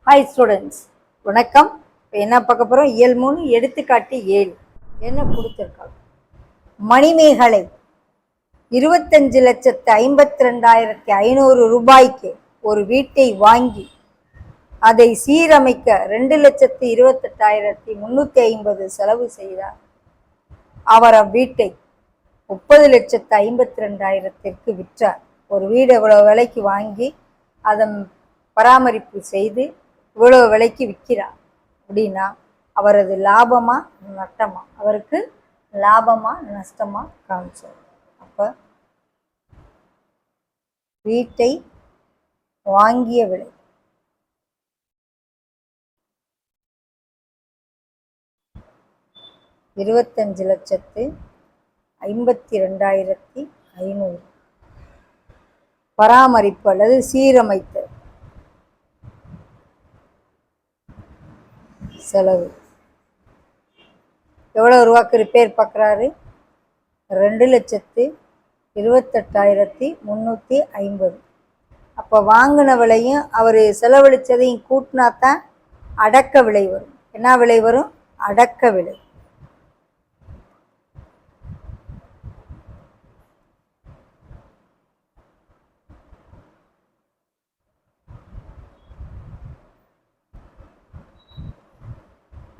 Hi students, வணக்கம். இப்போ என்ன பார்க்க போகிறோம்? இயல் 3 எடுத்துக்காட்டு 7 என்ன கொடுத்துருக்காங்க? மணிமேகலை 25,52,500 ரூபாய்க்கு ஒரு வீட்டை வாங்கி அதை சீரமைக்க 2,28,350 செலவு செய்தார். அவர் அவ்வீட்டை 30,52,000 விற்றார். ஒரு வீடு எவ்வளோ விலைக்கு வாங்கி அதை பராமரிப்பு செய்து இவ்வளோ விலைக்கு விற்கிறார் அப்படின்னா அவரது லாபமா நஷ்டமா? அவருக்கு லாபமா நஷ்டமா காமிச்சார். அப்போ வீட்டை வாங்கிய விலை $25,52,500. பராமரிப்பு அல்லது சீரமைத்தல் செலவு எவ்வளோ ரூபாய்க்கு ரிப்பேர் பார்க்குறாரு? 2,28,350. அப்போ வாங்கின விலையும் அவர் செலவழித்ததையும் கூட்டினா தான் அடக்க விலை வரும். என்ன விலை வரும்? அடக்க விலை.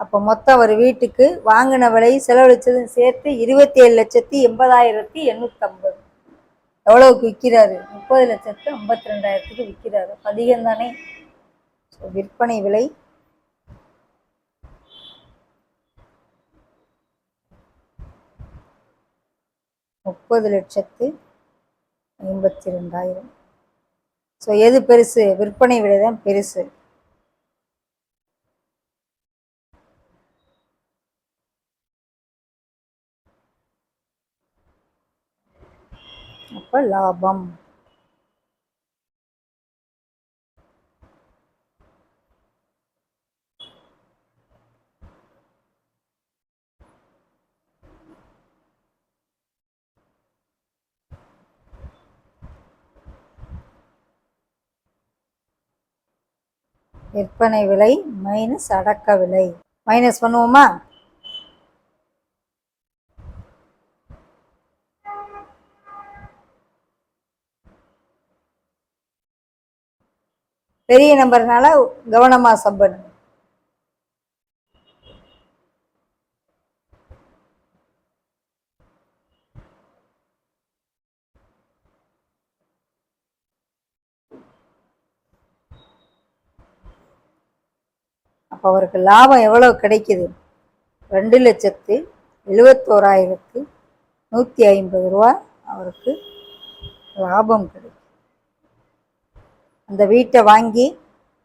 அப்போ மொத்தம் ஒரு வீட்டுக்கு வாங்கின விலை செலவழிச்சதும் சேர்த்து 27,80,850. எவ்வளவுக்கு விற்கிறாரு? 30,52,000 விற்கிறாரு. அதிகம் தானே? விற்பனை விலை 30,52,000. ஸோ எது பெருசு? விற்பனை விலை தான் பெருசு. அப்போ லாபம். விற்பனை விலை மைனஸ் அடக்க விலை. மைனஸ் பண்ணுவோமா? பெரிய நம்பர்னால கவனமா சம்பணும். அப்போ அவருக்கு லாபம் எவ்வளோ கிடைக்குது? 2,71,150 ரூபா அவருக்கு லாபம் கிடைக்கும். அந்த வீட்டை வாங்கி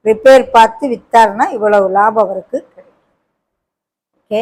ரிப்பேர் பார்த்து விற்றாருன்னா இவ்வளவு லாபம் அவருக்கு கிடைக்கும். ஓகே.